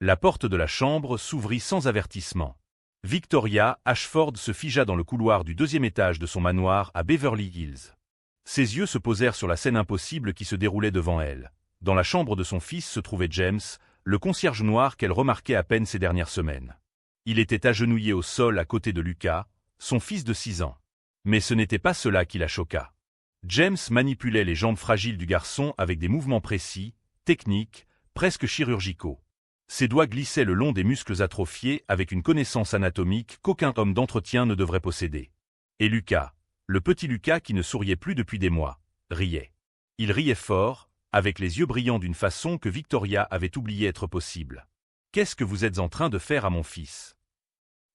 La porte de la chambre s'ouvrit sans avertissement. Victoria Ashford se figea dans le couloir du 2e étage de son manoir à Beverly Hills. Ses yeux se posèrent sur la scène impossible qui se déroulait devant elle. Dans la chambre de son fils se trouvait James, le concierge noir qu'elle remarquait à peine ces dernières semaines. Il était agenouillé au sol à côté de Lucas, son fils de 6 ans. Mais ce n'était pas cela qui la choqua. James manipulait les jambes fragiles du garçon avec des mouvements précis, techniques, presque chirurgicaux. Ses doigts glissaient le long des muscles atrophiés avec une connaissance anatomique qu'aucun homme d'entretien ne devrait posséder. Et Lucas, le petit Lucas qui ne souriait plus depuis des mois, riait. Il riait fort, avec les yeux brillants d'une façon que Victoria avait oublié être possible. « Qu'est-ce que vous êtes en train de faire à mon fils ?»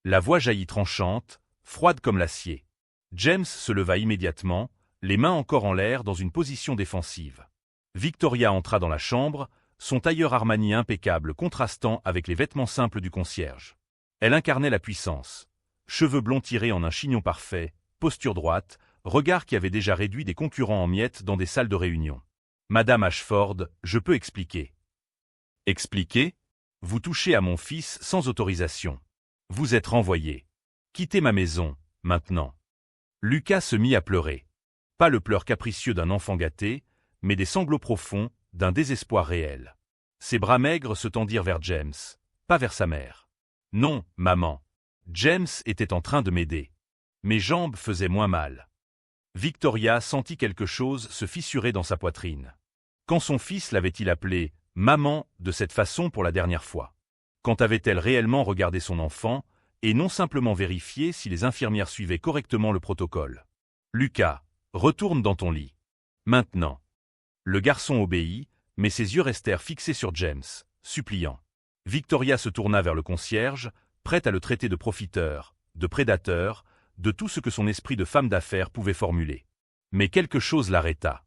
La voix jaillit tranchante, froide comme l'acier. James se leva immédiatement, les mains encore en l'air dans une position défensive. Victoria entra dans la chambre, son tailleur Armani impeccable contrastant avec les vêtements simples du concierge. Elle incarnait la puissance. Cheveux blonds tirés en un chignon parfait, posture droite, regard qui avait déjà réduit des concurrents en miettes dans des salles de réunion. « Madame Ashford, je peux expliquer. » « Expliquer ? Vous touchez à mon fils sans autorisation. Vous êtes renvoyé. Quittez ma maison, maintenant. » Lucas se mit à pleurer. Pas le pleur capricieux d'un enfant gâté, mais des sanglots profonds, d'un désespoir réel. Ses bras maigres se tendirent vers James, pas vers sa mère. « Non, maman. James était en train de m'aider. Mes jambes faisaient moins mal. » Victoria sentit quelque chose se fissurer dans sa poitrine. Quand son fils l'avait-il appelée « maman » de cette façon pour la dernière fois? Quand avait-elle réellement regardé son enfant, et non simplement vérifié si les infirmières suivaient correctement le protocole? « Lucas, retourne dans ton lit. Maintenant. » Le garçon obéit, mais ses yeux restèrent fixés sur James, suppliant. Victoria se tourna vers le concierge, prête à le traiter de profiteur, de prédateur, de tout ce que son esprit de femme d'affaires pouvait formuler. Mais quelque chose l'arrêta.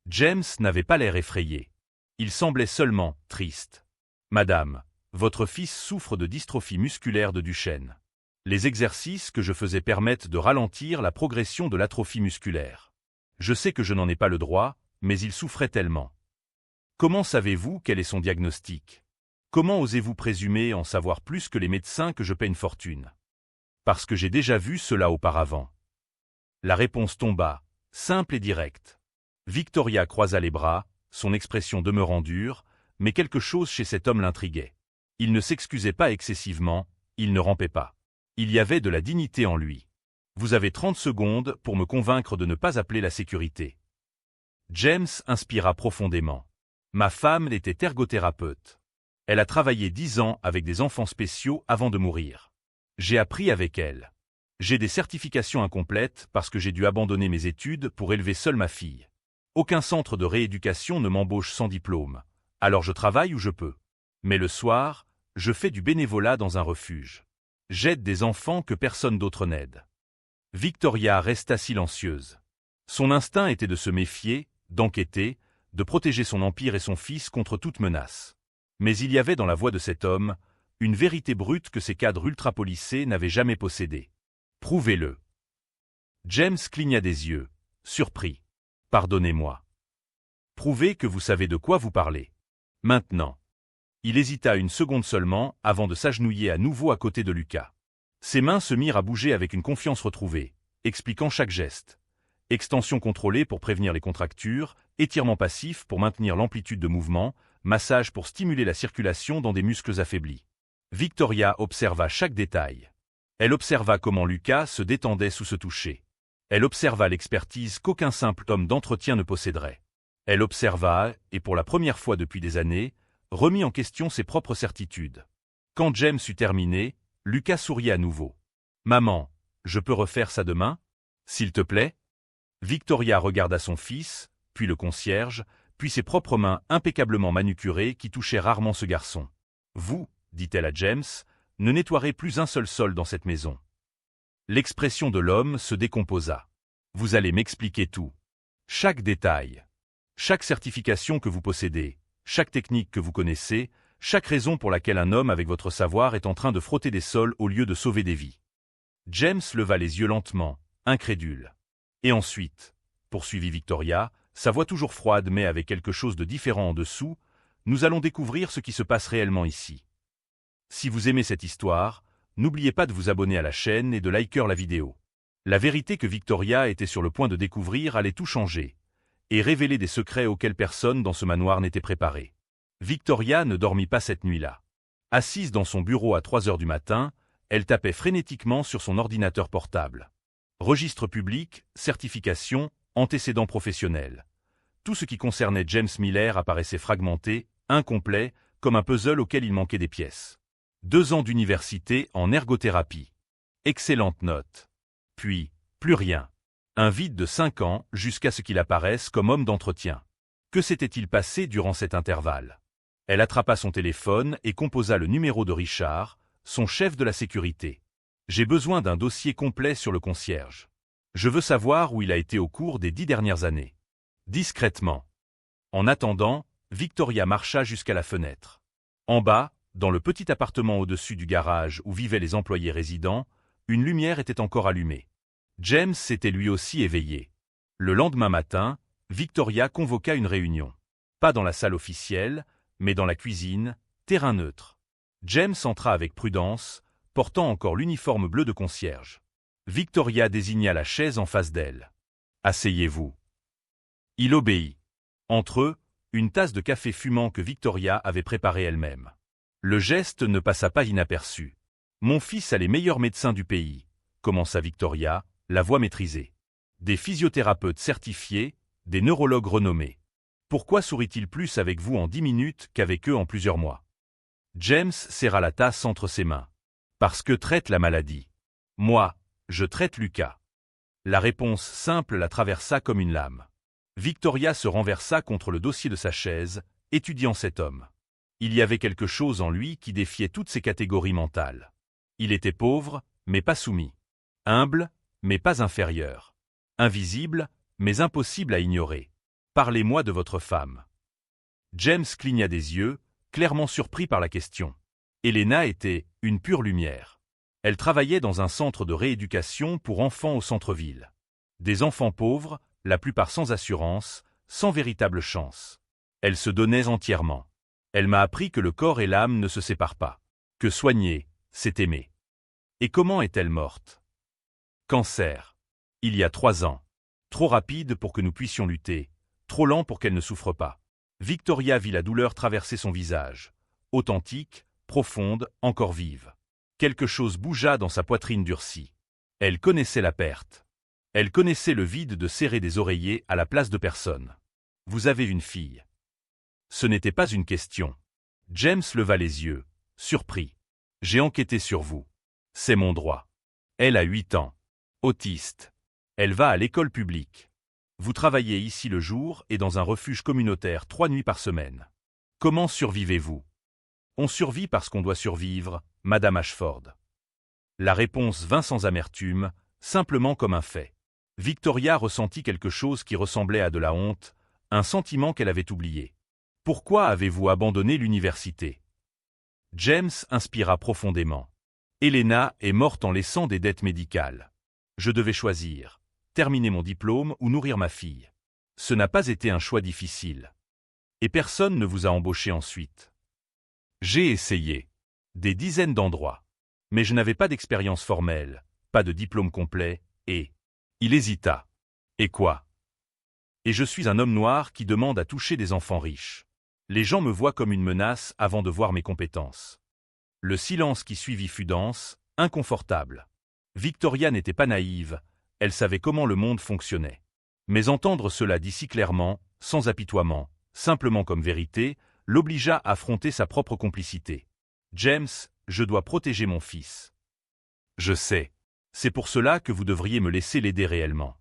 James n'avait pas l'air effrayé. Il semblait seulement triste. « Madame, votre fils souffre de dystrophie musculaire de Duchenne. Les exercices que je faisais permettent de ralentir la progression de l'atrophie musculaire. Je sais que je n'en ai pas le droit, mais il souffrait tellement. Comment savez-vous quel est son diagnostic? Comment osez-vous présumer en savoir plus que les médecins que je paie une fortune? Parce que j'ai déjà vu cela auparavant. » La réponse tomba, simple et directe. Victoria croisa les bras, son expression demeurant dure, mais quelque chose chez cet homme l'intriguait. Il ne s'excusait pas excessivement, il ne rampait pas. Il y avait de la dignité en lui. « Vous avez 30 secondes pour me convaincre de ne pas appeler la sécurité. » James inspira profondément. « Ma femme était ergothérapeute. Elle a travaillé 10 ans avec des enfants spéciaux avant de mourir. J'ai appris avec elle. J'ai des certifications incomplètes parce que j'ai dû abandonner mes études pour élever seule ma fille. Aucun centre de rééducation ne m'embauche sans diplôme, alors je travaille où je peux. Mais le soir, je fais du bénévolat dans un refuge. J'aide des enfants que personne d'autre n'aide. » Victoria resta silencieuse. Son instinct était de se méfier, d'enquêter, de protéger son empire et son fils contre toute menace. Mais il y avait dans la voix de cet homme une vérité brute que ces cadres ultra-policés n'avaient jamais possédée. « Prouvez-le. » James cligna des yeux, surpris. « Pardonnez-moi. Prouvez que vous savez de quoi vous parlez. Maintenant. » Il hésita une seconde seulement avant de s'agenouiller à nouveau à côté de Lucas. Ses mains se mirent à bouger avec une confiance retrouvée, expliquant chaque geste. Extension contrôlée pour prévenir les contractures, étirement passif pour maintenir l'amplitude de mouvement, massage pour stimuler la circulation dans des muscles affaiblis. Victoria observa chaque détail. Elle observa comment Lucas se détendait sous ce toucher. Elle observa l'expertise qu'aucun simple homme d'entretien ne posséderait. Elle observa, et pour la première fois depuis des années, remit en question ses propres certitudes. Quand James eut terminé, Lucas souriait à nouveau. « Maman, je peux refaire ça demain? S'il te plaît ?» Victoria regarda son fils, puis le concierge, puis ses propres mains impeccablement manucurées qui touchaient rarement ce garçon. « Vous, » dit-elle à James, « ne nettoierez plus un seul sol dans cette maison. » L'expression de l'homme se décomposa. « Vous allez m'expliquer tout. Chaque détail. Chaque certification que vous possédez, chaque technique que vous connaissez, chaque raison pour laquelle un homme avec votre savoir est en train de frotter des sols au lieu de sauver des vies. » James leva les yeux lentement, incrédule. « Et ensuite, » poursuivit Victoria, sa voix toujours froide mais avec quelque chose de différent en dessous, « nous allons découvrir ce qui se passe réellement ici. Si vous aimez cette histoire, n'oubliez pas de vous abonner à la chaîne et de liker la vidéo. La vérité que Victoria était sur le point de découvrir allait tout changer, et révéler des secrets auxquels personne dans ce manoir n'était préparé. Victoria ne dormit pas cette nuit-là. Assise dans son bureau à 3 heures du matin, elle tapait frénétiquement sur son ordinateur portable. Registre public, certification, antécédents professionnels. Tout ce qui concernait James Miller apparaissait fragmenté, incomplet, comme un puzzle auquel il manquait des pièces. 2 ans d'université en ergothérapie. Excellente note. Puis, plus rien. Un vide de 5 ans jusqu'à ce qu'il apparaisse comme homme d'entretien. Que s'était-il passé durant cet intervalle? Elle attrapa son téléphone et composa le numéro de Richard, son chef de la sécurité. J'ai besoin d'un dossier complet sur le concierge. Je veux savoir où il a été au cours des 10 dernières années. Discrètement. En attendant, Victoria marcha jusqu'à la fenêtre. En bas, dans le petit appartement au-dessus du garage où vivaient les employés résidents, une lumière était encore allumée. James s'était lui aussi éveillé. Le lendemain matin, Victoria convoqua une réunion. Pas dans la salle officielle, mais dans la cuisine, terrain neutre. James entra avec prudence, portant encore l'uniforme bleu de concierge. Victoria désigna la chaise en face d'elle. « Asseyez-vous. » Il obéit. Entre eux, une tasse de café fumant que Victoria avait préparée elle-même. Le geste ne passa pas inaperçu. « Mon fils a les meilleurs médecins du pays, » commença Victoria, la voix maîtrisée. Des physiothérapeutes certifiés, des neurologues renommés. Pourquoi sourit-il plus avec vous en 10 minutes qu'avec eux en plusieurs mois? James serra la tasse entre ses mains. Parce que traite la maladie. Moi, je traite Lucas. La réponse simple la traversa comme une lame. Victoria se renversa contre le dossier de sa chaise, étudiant cet homme. Il y avait quelque chose en lui qui défiait toutes ses catégories mentales. Il était pauvre, mais pas soumis. Humble, mais pas inférieur. Invisible, mais impossible à ignorer. Parlez-moi de votre femme. James cligna des yeux, clairement surpris par la question. Helena était une pure lumière. Elle travaillait dans un centre de rééducation pour enfants au centre-ville. Des enfants pauvres, la plupart sans assurance, sans véritable chance. Elle se donnait entièrement. Elle m'a appris que le corps et l'âme ne se séparent pas. Que soigner, c'est aimer. Et comment est-elle morte? Cancer. Il y a 3 ans. Trop rapide pour que nous puissions lutter. Trop lent pour qu'elle ne souffre pas. Victoria vit la douleur traverser son visage. Authentique, profonde, encore vive. Quelque chose bougea dans sa poitrine durcie. Elle connaissait la perte. Elle connaissait le vide de serrer des oreillers à la place de personne. Vous avez une fille. Ce n'était pas une question. James leva les yeux, surpris. J'ai enquêté sur vous. C'est mon droit. Elle a 8 ans. Autiste. Elle va à l'école publique. Vous travaillez ici le jour et dans un refuge communautaire 3 nuits par semaine. Comment survivez-vous? On survit parce qu'on doit survivre, Madame Ashford. La réponse vint sans amertume, simplement comme un fait. Victoria ressentit quelque chose qui ressemblait à de la honte, un sentiment qu'elle avait oublié. Pourquoi avez-vous abandonné l'université? James inspira profondément. Helena est morte en laissant des dettes médicales. Je devais choisir, terminer mon diplôme ou nourrir ma fille. Ce n'a pas été un choix difficile. Et personne ne vous a embauché ensuite. J'ai essayé. Des dizaines d'endroits. Mais je n'avais pas d'expérience formelle, pas de diplôme complet, et... Il hésita. Et quoi? Et je suis un homme noir qui demande à toucher des enfants riches. Les gens me voient comme une menace avant de voir mes compétences. Le silence qui suivit fut dense, inconfortable. Victoria n'était pas naïve, elle savait comment le monde fonctionnait. Mais entendre cela dit si clairement, sans apitoiement, simplement comme vérité, l'obligea à affronter sa propre complicité. James, je dois protéger mon fils. Je sais. C'est pour cela que vous devriez me laisser l'aider réellement.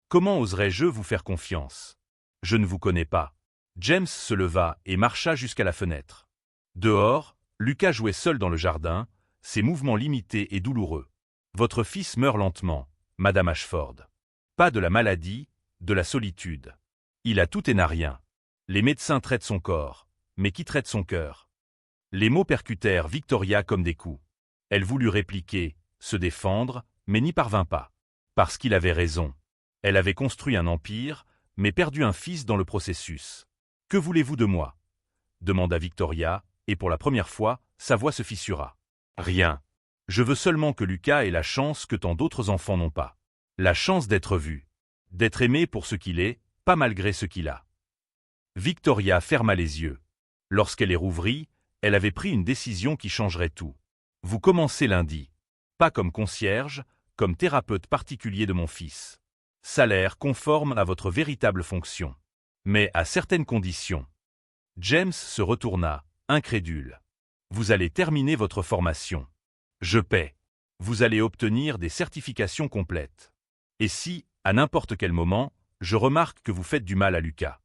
Comment oserais-je vous faire confiance? Je ne vous connais pas. James se leva et marcha jusqu'à la fenêtre. Dehors, Lucas jouait seul dans le jardin, ses mouvements limités et douloureux. Votre fils meurt lentement, Madame Ashford. Pas de la maladie, de la solitude. Il a tout et n'a rien. Les médecins traitent son corps, mais qui traite son cœur? Les mots percutèrent Victoria comme des coups. Elle voulut répliquer, se défendre, mais n'y parvint pas. Parce qu'il avait raison. Elle avait construit un empire, mais perdu un fils dans le processus. « Que voulez-vous de moi » demanda Victoria, et pour la première fois, Sa voix se fissura. Rien. Je veux seulement que Lucas ait la chance que tant d'autres enfants n'ont pas. La chance d'être vu. D'être aimé pour ce qu'il est, pas malgré ce qu'il a. Victoria ferma les yeux. Lorsqu'elle les rouvrit, elle avait pris une décision qui changerait tout. Vous commencez lundi. Pas comme concierge, comme thérapeute particulier de mon fils. Salaire conforme à votre véritable fonction. Mais à certaines conditions. James se retourna, incrédule. Vous allez terminer votre formation. Je paie. Vous allez obtenir des certifications complètes. Et si, à n'importe quel moment, je remarque que vous faites du mal à Lucas.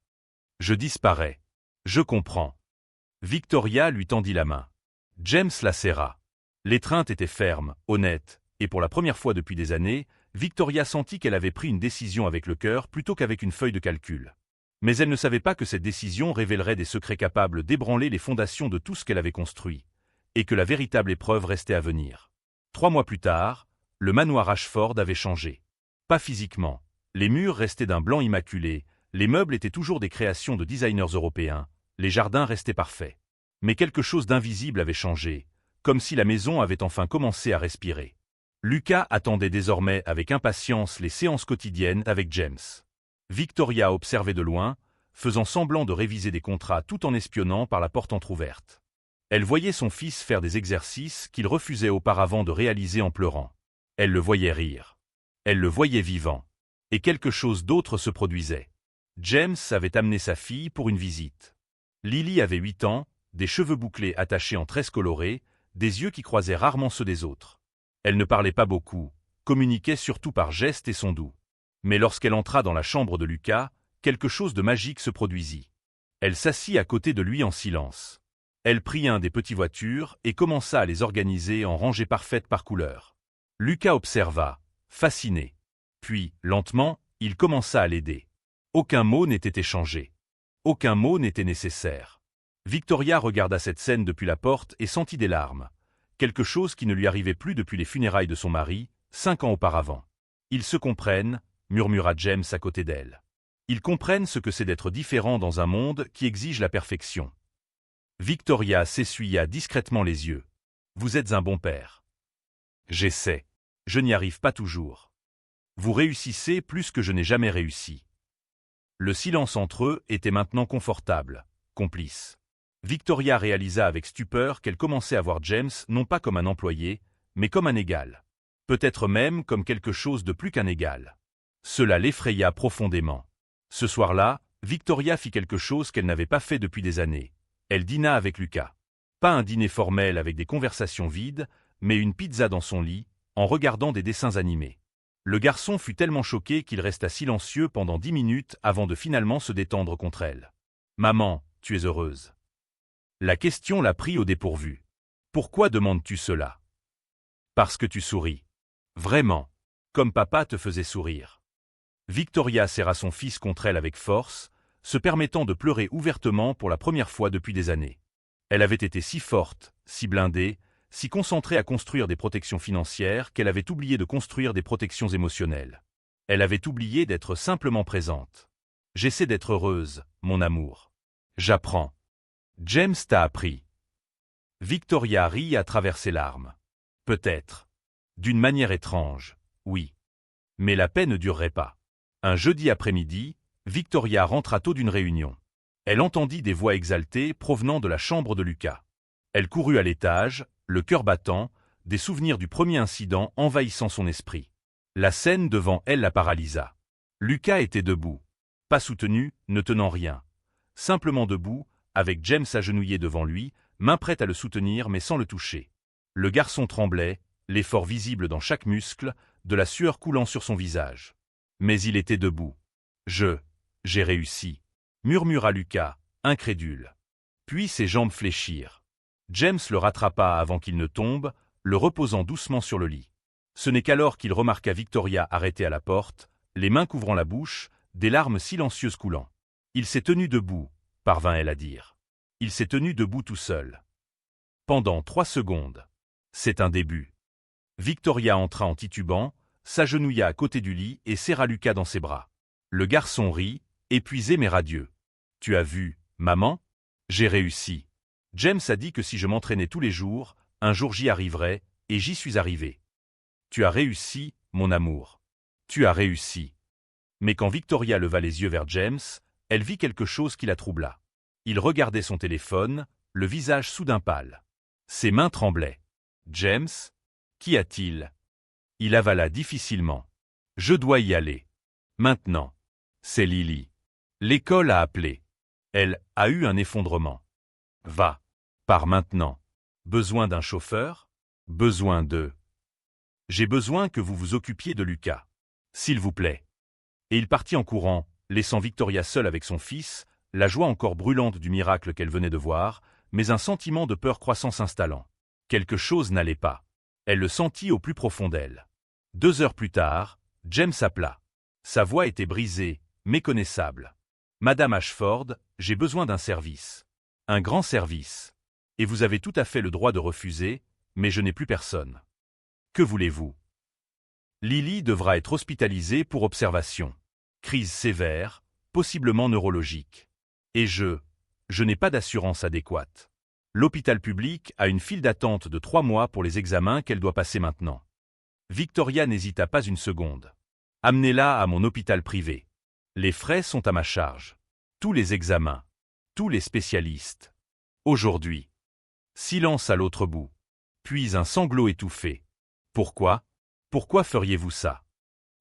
Je disparais. Je comprends. Victoria lui tendit la main. James la serra. L'étreinte était ferme, honnête, et pour la première fois depuis des années, Victoria sentit qu'elle avait pris une décision avec le cœur plutôt qu'avec une feuille de calcul. Mais elle ne savait pas que cette décision révélerait des secrets capables d'ébranler les fondations de tout ce qu'elle avait construit, et que la véritable épreuve restait à venir. 3 mois plus tard, le manoir Ashford avait changé. Pas physiquement. Les murs restaient d'un blanc immaculé, les meubles étaient toujours des créations de designers européens, les jardins restaient parfaits. Mais quelque chose d'invisible avait changé, comme si la maison avait enfin commencé à respirer. Lucas attendait désormais avec impatience les séances quotidiennes avec James. Victoria observait de loin, faisant semblant de réviser des contrats tout en espionnant par la porte entr'ouverte. Elle voyait son fils faire des exercices qu'il refusait auparavant de réaliser en pleurant. Elle le voyait rire. Elle le voyait vivant. Et quelque chose d'autre se produisait. James avait amené sa fille pour une visite. Lily avait 8 ans, des cheveux bouclés attachés en tresses colorées, des yeux qui croisaient rarement ceux des autres. Elle ne parlait pas beaucoup, communiquait surtout par gestes et sons doux. Mais lorsqu'elle entra dans la chambre de Lucas, quelque chose de magique se produisit. Elle s'assit à côté de lui en silence. Elle prit un des petits voitures et commença à les organiser en rangées parfaites par couleur. Lucas observa, fasciné. Puis, lentement, il commença à l'aider. Aucun mot n'était échangé. Aucun mot n'était nécessaire. Victoria regarda cette scène depuis la porte et sentit des larmes. Quelque chose qui ne lui arrivait plus depuis les funérailles de son mari, 5 ans auparavant. Ils se comprennent, murmura James à côté d'elle. Ils comprennent ce que c'est d'être différent dans un monde qui exige la perfection. Victoria s'essuya discrètement les yeux. Vous êtes un bon père. J'essaie. Je n'y arrive pas toujours. Vous réussissez plus que je n'ai jamais réussi. Le silence entre eux était maintenant confortable, complice. Victoria réalisa avec stupeur qu'elle commençait à voir James non pas comme un employé, mais comme un égal. Peut-être même comme quelque chose de plus qu'un égal. Cela l'effraya profondément. Ce soir-là, Victoria fit quelque chose qu'elle n'avait pas fait depuis des années. Elle dîna avec Lucas. Pas un dîner formel avec des conversations vides, mais une pizza dans son lit, en regardant des dessins animés. Le garçon fut tellement choqué qu'il resta silencieux pendant 10 minutes avant de finalement se détendre contre elle. « Maman, tu es heureuse ?» La question la prit au dépourvu. « Pourquoi demandes-tu cela ?»« Parce que tu souris. Vraiment. Comme papa te faisait sourire. » Victoria serra son fils contre elle avec force, se permettant de pleurer ouvertement pour la première fois depuis des années. Elle avait été si forte, si blindée, si concentrée à construire des protections financières qu'elle avait oublié de construire des protections émotionnelles. Elle avait oublié d'être simplement présente. « J'essaie d'être heureuse, mon amour. J'apprends. » James t'a appris. Victoria rit à travers ses larmes. Peut-être. D'une manière étrange, oui. Mais la paix ne durerait pas. Un jeudi après-midi, Victoria rentra tôt d'une réunion. Elle entendit des voix exaltées provenant de la chambre de Lucas. Elle courut à l'étage, le cœur battant, des souvenirs du premier incident envahissant son esprit. La scène devant elle la paralysa. Lucas était debout. Pas soutenu, ne tenant rien. Simplement debout, avec James agenouillé devant lui, main prête à le soutenir mais sans le toucher. Le garçon tremblait, l'effort visible dans chaque muscle, de la sueur coulant sur son visage. Mais il était debout. J'ai réussi, murmura Lucas, incrédule. Puis ses jambes fléchirent. James le rattrapa avant qu'il ne tombe, le reposant doucement sur le lit. Ce n'est qu'alors qu'il remarqua Victoria arrêtée à la porte, les mains couvrant la bouche, des larmes silencieuses coulant. Il s'est tenu debout, parvint-elle à dire. Il s'est tenu debout tout seul. Pendant 3 secondes. C'est un début. Victoria entra en titubant, s'agenouilla à côté du lit et serra Lucas dans ses bras. Le garçon rit, épuisé mais radieux. « Tu as vu, maman ? J'ai réussi. » James a dit que si je m'entraînais tous les jours, un jour j'y arriverais, et j'y suis arrivé. Tu as réussi, mon amour. Tu as réussi. Mais quand Victoria leva les yeux vers James, elle vit quelque chose qui la troubla. Il regardait son téléphone, le visage soudain pâle. Ses mains tremblaient. James? Qu'y a-t-il? Il avala difficilement. Je dois y aller. Maintenant. C'est Lily. L'école a appelé. Elle a eu un effondrement. Va. Pars maintenant. Besoin d'un chauffeur? Besoin de... J'ai besoin que vous vous occupiez de Lucas. S'il vous plaît. Et il partit en courant, laissant Victoria seule avec son fils, la joie encore brûlante du miracle qu'elle venait de voir, mais un sentiment de peur croissant s'installant. Quelque chose n'allait pas. Elle le sentit au plus profond d'elle. 2 heures plus tard, James appela. Sa voix était brisée, méconnaissable. Madame Ashford, j'ai besoin d'un service. Un grand service. Et vous avez tout à fait le droit de refuser, mais je n'ai plus personne. Que voulez-vous? Lily devra être hospitalisée pour observation. Crise sévère, possiblement neurologique. Et je n'ai pas d'assurance adéquate. L'hôpital public a une file d'attente de 3 mois pour les examens qu'elle doit passer maintenant. Victoria n'hésita pas une seconde. Amenez-la à mon hôpital privé. Les frais sont à ma charge. Tous les examens. Tous les spécialistes. Aujourd'hui. Silence à l'autre bout. Puis un sanglot étouffé. Pourquoi? Pourquoi feriez-vous ça?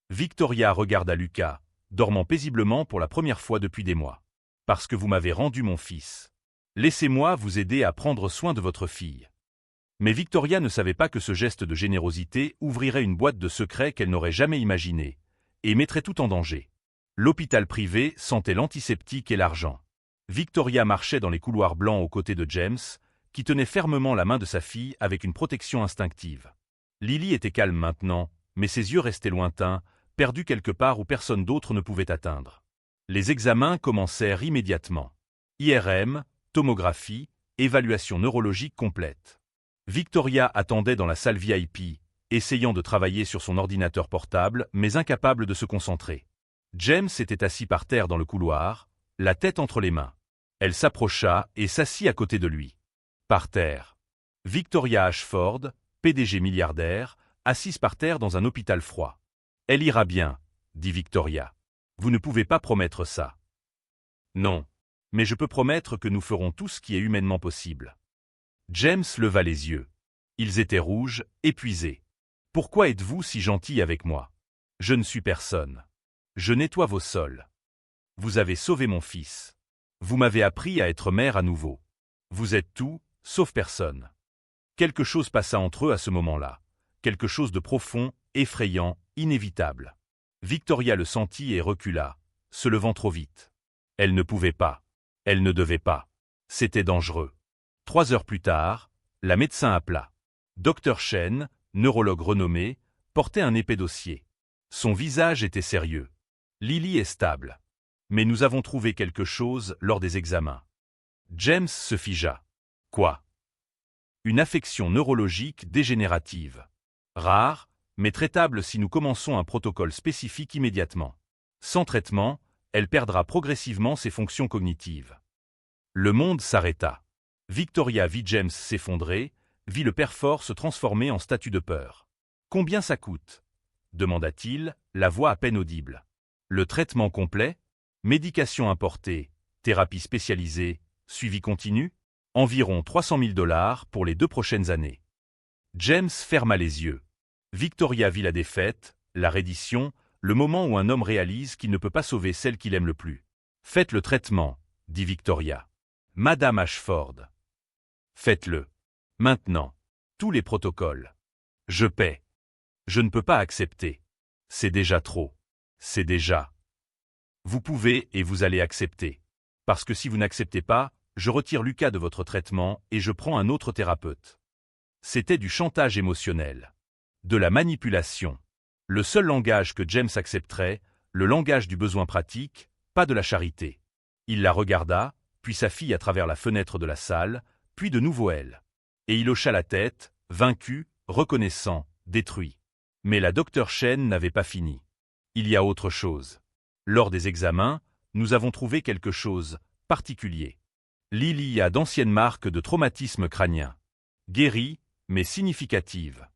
Victoria regarda Lucas, dormant paisiblement pour la première fois depuis des mois. Parce que vous m'avez rendu mon fils. Laissez-moi vous aider à prendre soin de votre fille. Mais Victoria ne savait pas que ce geste de générosité ouvrirait une boîte de secrets qu'elle n'aurait jamais imaginée, et mettrait tout en danger. L'hôpital privé sentait l'antiseptique et l'argent. Victoria marchait dans les couloirs blancs aux côtés de James, qui tenait fermement la main de sa fille avec une protection instinctive. Lily était calme maintenant, mais ses yeux restaient lointains, perdus quelque part où personne d'autre ne pouvait atteindre. Les examens commencèrent immédiatement. IRM, tomographie, évaluation neurologique complète. Victoria attendait dans la salle VIP, essayant de travailler sur son ordinateur portable, mais incapable de se concentrer. James était assis par terre dans le couloir, la tête entre les mains. Elle s'approcha et s'assit à côté de lui. Par terre. Victoria Ashford, PDG milliardaire, assise par terre dans un hôpital froid. « Elle ira bien, » dit Victoria. « Vous ne pouvez pas promettre ça. »« Non. Mais je peux promettre que nous ferons tout ce qui est humainement possible. » James leva les yeux. Ils étaient rouges, épuisés. « Pourquoi êtes-vous si gentil avec moi? Je ne suis personne. Je nettoie vos sols. Vous avez sauvé mon fils. Vous m'avez appris à être mère à nouveau. Vous êtes tout, sauf personne. » Quelque chose passa entre eux à ce moment-là. Quelque chose de profond, effrayant, inévitable. Victoria le sentit et recula, se levant trop vite. Elle ne pouvait pas. Elle ne devait pas. C'était dangereux. 3 heures plus tard, la médecin appela. Dr Chen, neurologue renommé, portait un épais dossier. Son visage était sérieux. Lily est stable. Mais nous avons trouvé quelque chose lors des examens. James se figea. Quoi? Une affection neurologique dégénérative. Rare, mais traitable si nous commençons un protocole spécifique immédiatement. Sans traitement, elle perdra progressivement ses fonctions cognitives. Le monde s'arrêta. Victoria vit James s'effondrer, vit le père fort se transformer en statue de peur. « Combien ça coûte » demanda-t-il, la voix à peine audible. Le traitement complet? Médication importée, thérapie spécialisée, suivi continu? Environ 300 000 $ pour les 2 prochaines années. James ferma les yeux. Victoria vit la défaite, la reddition, le moment où un homme réalise qu'il ne peut pas sauver celle qu'il aime le plus. « Faites le traitement » dit Victoria. « Madame Ashford. Faites-le. Maintenant. Tous les protocoles. Je paie. Je ne peux pas accepter. C'est déjà trop. C'est déjà. Vous pouvez et vous allez accepter. Parce que si vous n'acceptez pas, je retire Lucas de votre traitement et je prends un autre thérapeute. » C'était du chantage émotionnel. De la manipulation. Le seul langage que James accepterait, le langage du besoin pratique, pas de la charité. Il la regarda, puis sa fille à travers la fenêtre de la salle, puis de nouveau elle. Et il hocha la tête, vaincu, reconnaissant, détruit. Mais la Dr Chen n'avait pas fini. Il y a autre chose. Lors des examens, nous avons trouvé quelque chose, particulier. Lily a d'anciennes marques de traumatisme crânien. Guéries, mais significatives.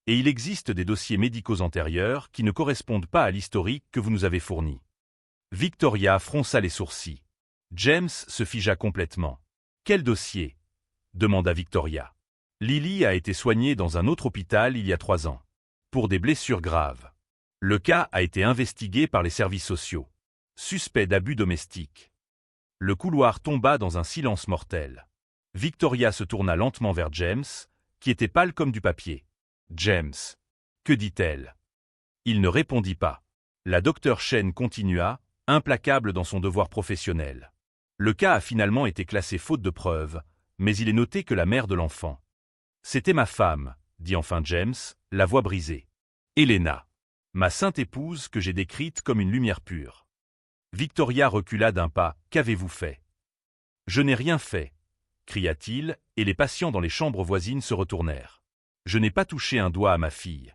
Et il existe des dossiers médicaux antérieurs qui ne correspondent pas à l'historique que vous nous avez fourni. Victoria fronça les sourcils. James se figea complètement. « Quel dossier ?» demanda Victoria. Lily a été soignée dans un autre hôpital il y a 3 ans. Pour des blessures graves. Le cas a été investigué par les services sociaux. Suspect d'abus domestiques. Le couloir tomba dans un silence mortel. Victoria se tourna lentement vers James, qui était pâle comme du papier. « James. » Que dit-elle? Il ne répondit pas. La docteure Chen continua, implacable dans son devoir professionnel. Le cas a finalement été classé faute de preuves, mais il est noté que la mère de l'enfant. « C'était ma femme, » dit enfin James, la voix brisée. « Helena. Ma sainte épouse que j'ai décrite comme une lumière pure. » Victoria recula d'un pas. « Qu'avez-vous fait ?»« Je n'ai rien fait, » cria-t-il, et les patients dans les chambres voisines se retournèrent. « Je n'ai pas touché un doigt à ma fille. »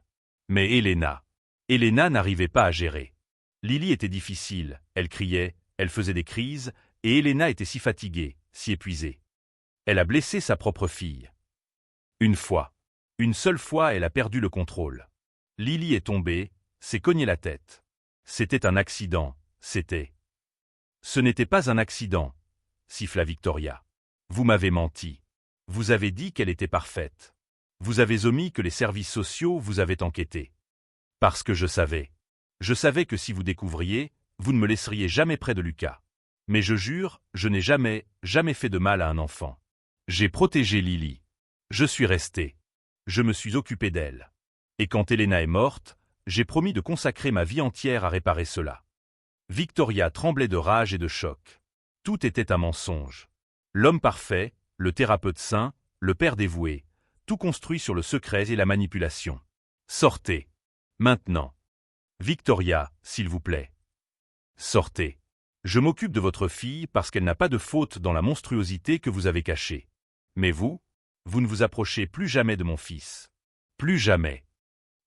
Mais Helena. Helena n'arrivait pas à gérer. Lily était difficile, elle criait, elle faisait des crises, et Helena était si fatiguée, si épuisée. Elle a blessé sa propre fille. Une fois. Une seule fois, elle a perdu le contrôle. Lily est tombée, s'est cognée la tête. C'était un accident, c'était. Ce n'était pas un accident, siffla Victoria. Vous m'avez menti. Vous avez dit qu'elle était parfaite. Vous avez omis que les services sociaux vous avaient enquêté. Parce que je savais. Je savais que si vous découvriez, vous ne me laisseriez jamais près de Lucas. Mais je jure, je n'ai jamais fait de mal à un enfant. J'ai protégé Lily. Je suis resté. Je me suis occupé d'elle. Et quand Helena est morte, j'ai promis de consacrer ma vie entière à réparer cela. Victoria tremblait de rage et de choc. Tout était un mensonge. L'homme parfait, le thérapeute saint, le père dévoué, tout construit sur le secret et la manipulation. Sortez. Maintenant. Victoria, s'il vous plaît. Sortez. Je m'occupe de votre fille parce qu'elle n'a pas de faute dans la monstruosité que vous avez cachée. Mais vous ne vous approchez plus jamais de mon fils. Plus jamais.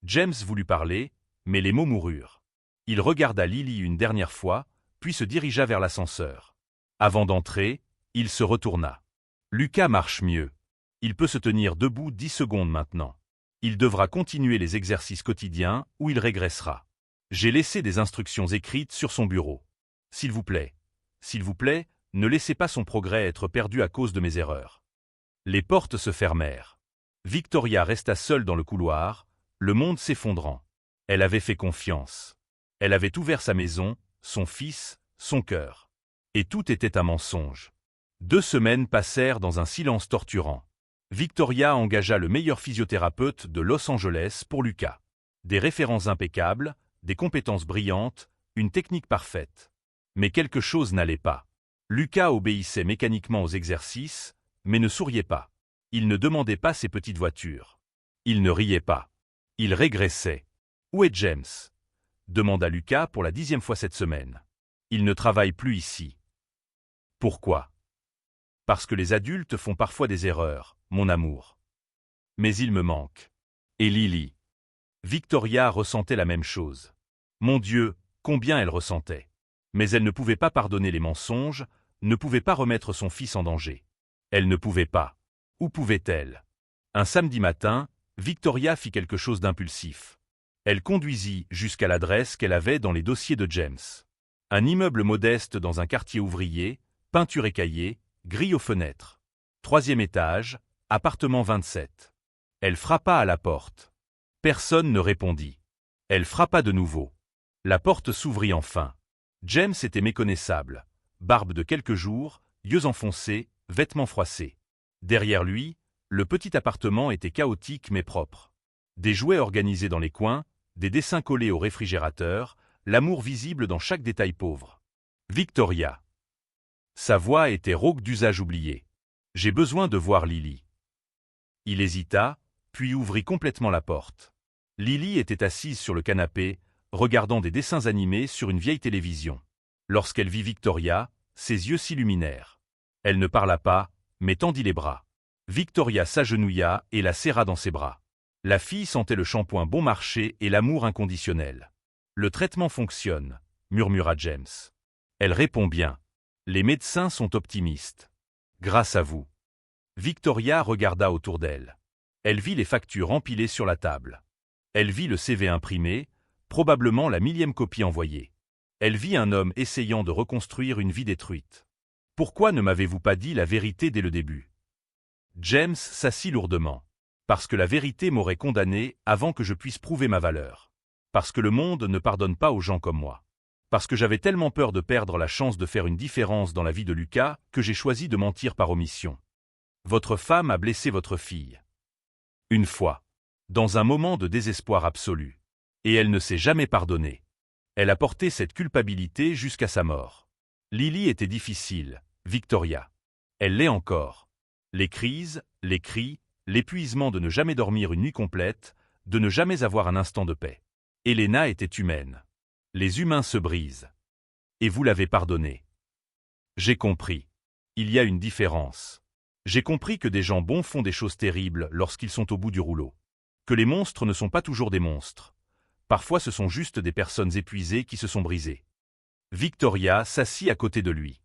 James voulut parler, mais les mots moururent. Il regarda Lily une dernière fois, puis se dirigea vers l'ascenseur. Avant d'entrer, il se retourna. Lucas marche mieux. Il peut se tenir debout 10 secondes maintenant. Il devra continuer les exercices quotidiens ou il régressera. J'ai laissé des instructions écrites sur son bureau. S'il vous plaît, ne laissez pas son progrès être perdu à cause de mes erreurs. Les portes se fermèrent. Victoria resta seule dans le couloir, le monde s'effondrant. Elle avait fait confiance. Elle avait ouvert sa maison, son fils, son cœur. Et tout était un mensonge. 2 semaines passèrent dans un silence torturant. Victoria engagea le meilleur physiothérapeute de Los Angeles pour Lucas. Des références impeccables, des compétences brillantes, une technique parfaite. Mais quelque chose n'allait pas. Lucas obéissait mécaniquement aux exercices, mais ne souriait pas. Il ne demandait pas ses petites voitures. Il ne riait pas. Il régressait. « Où est James ?» demanda Lucas pour la 10e fois cette semaine. « Il ne travaille plus ici. » Pourquoi? Parce que les adultes font parfois des erreurs, mon amour. Mais il me manque. Et Lily. Victoria ressentait la même chose. Mon Dieu, combien elle ressentait. Mais elle ne pouvait pas pardonner les mensonges, ne pouvait pas remettre son fils en danger. Elle ne pouvait pas. Où pouvait-elle? Un samedi matin, Victoria fit quelque chose d'impulsif. Elle conduisit jusqu'à l'adresse qu'elle avait dans les dossiers de James. Un immeuble modeste dans un quartier ouvrier, peinture écaillée, grille aux fenêtres. 3e étage, appartement 27. Elle frappa à la porte. Personne ne répondit. Elle frappa de nouveau. La porte s'ouvrit enfin. James était méconnaissable. Barbe de quelques jours, yeux enfoncés, vêtements froissés. Derrière lui, le petit appartement était chaotique mais propre. Des jouets organisés dans les coins, des dessins collés au réfrigérateur, l'amour visible dans chaque détail pauvre. Victoria. Sa voix était rauque d'usage oublié. J'ai besoin de voir Lily. Il hésita, puis ouvrit complètement la porte. Lily était assise sur le canapé, regardant des dessins animés sur une vieille télévision. Lorsqu'elle vit Victoria, ses yeux s'illuminèrent. Elle ne parla pas, mais tendit les bras. Victoria s'agenouilla et la serra dans ses bras. La fille sentait le shampoing bon marché et l'amour inconditionnel. « Le traitement fonctionne », murmura James. Elle répond bien. Les médecins sont optimistes. Grâce à vous. Victoria regarda autour d'elle. Elle vit les factures empilées sur la table. Elle vit le CV imprimé, probablement la 1000e copie envoyée. Elle vit un homme essayant de reconstruire une vie détruite. Pourquoi ne m'avez-vous pas dit la vérité dès le début? James s'assit lourdement. Parce que la vérité m'aurait condamné avant que je puisse prouver ma valeur. Parce que le monde ne pardonne pas aux gens comme moi. Parce que j'avais tellement peur de perdre la chance de faire une différence dans la vie de Lucas que j'ai choisi de mentir par omission. Votre femme a blessé votre fille. Une fois. Dans un moment de désespoir absolu. Et elle ne s'est jamais pardonnée. Elle a porté cette culpabilité jusqu'à sa mort. Lily était difficile, Victoria. Elle l'est encore. Les crises, les cris, l'épuisement de ne jamais dormir une nuit complète, de ne jamais avoir un instant de paix. Elena était humaine. Les humains se brisent. Et vous l'avez pardonnée. J'ai compris. Il y a une différence. J'ai compris que des gens bons font des choses terribles lorsqu'ils sont au bout du rouleau. Que les monstres ne sont pas toujours des monstres. Parfois ce sont juste des personnes épuisées qui se sont brisées. Victoria s'assit à côté de lui.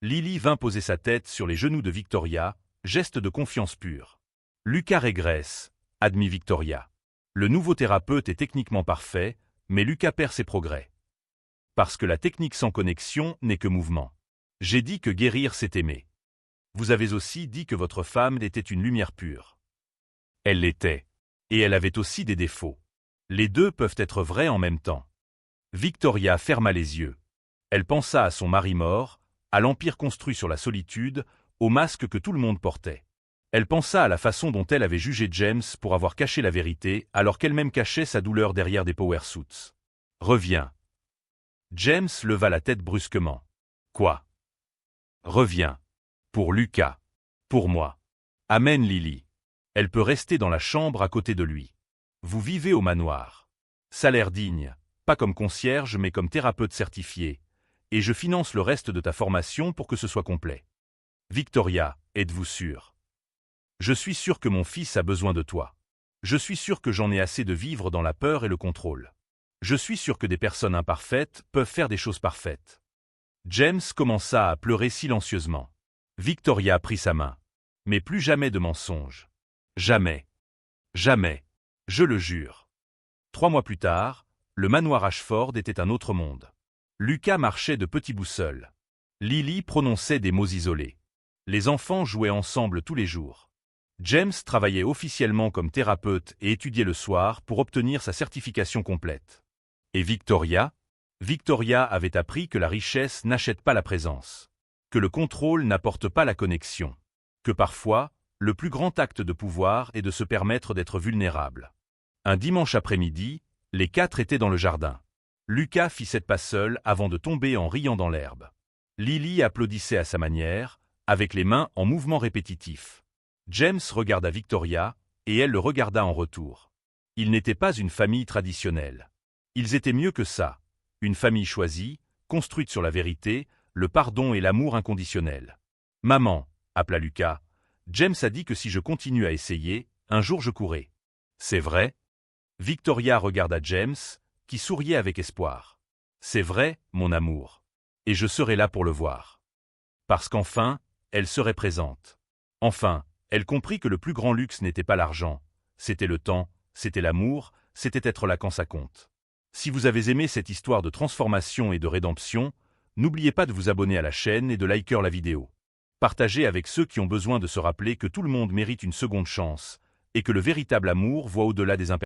Lily vint poser sa tête sur les genoux de Victoria, geste de confiance pure. Lucas régresse, admit Victoria. Le nouveau thérapeute est techniquement parfait, mais Lucas perd ses progrès. Parce que la technique sans connexion n'est que mouvement. J'ai dit que guérir c'est aimer. Vous avez aussi dit que votre femme était une lumière pure. Elle l'était. Et elle avait aussi des défauts. Les deux peuvent être vrais en même temps. Victoria ferma les yeux. Elle pensa à son mari mort, à l'empire construit sur la solitude, au masque que tout le monde portait. Elle pensa à la façon dont elle avait jugé James pour avoir caché la vérité alors qu'elle-même cachait sa douleur derrière des power suits. Reviens. James leva la tête brusquement. Quoi? Reviens. Pour Lucas. Pour moi. Amène Lily. Elle peut rester dans la chambre à côté de lui. Vous vivez au manoir. Salaire digne, pas comme concierge mais comme thérapeute certifié. Et je finance le reste de ta formation pour que ce soit complet. Victoria, êtes-vous sûre? Je suis sûr que mon fils a besoin de toi. Je suis sûr que j'en ai assez de vivre dans la peur et le contrôle. Je suis sûr que des personnes imparfaites peuvent faire des choses parfaites. James commença à pleurer silencieusement. Victoria prit sa main. Mais plus jamais de mensonges. Jamais. Jamais. Je le jure. 3 mois plus tard, le manoir Ashford était un autre monde. Lucas marchait de petits bouts seul. Lily prononçait des mots isolés. Les enfants jouaient ensemble tous les jours. James travaillait officiellement comme thérapeute et étudiait le soir pour obtenir sa certification complète. Et Victoria? Victoria avait appris que la richesse n'achète pas la présence. Que le contrôle n'apporte pas la connexion. Que parfois, le plus grand acte de pouvoir est de se permettre d'être vulnérable. Un dimanche après-midi, les 4 étaient dans le jardin. Lucas fit 7 pas seul avant de tomber en riant dans l'herbe. Lily applaudissait à sa manière, avec les mains en mouvement répétitif. James regarda Victoria, et elle le regarda en retour. Ils n'étaient pas une famille traditionnelle. Ils étaient mieux que ça. Une famille choisie, construite sur la vérité, le pardon et l'amour inconditionnel. « Maman », appela Lucas. James a dit que si je continue à essayer, un jour je courrai. C'est vrai? Victoria regarda James, qui souriait avec espoir. C'est vrai, mon amour. Et je serai là pour le voir. Parce qu'enfin, elle serait présente. Enfin, elle comprit que le plus grand luxe n'était pas l'argent, c'était le temps, c'était l'amour, c'était être là quand ça compte. Si vous avez aimé cette histoire de transformation et de rédemption, n'oubliez pas de vous abonner à la chaîne et de liker la vidéo. Partagez avec ceux qui ont besoin de se rappeler que tout le monde mérite une seconde chance, et que le véritable amour voit au-delà des imperfections.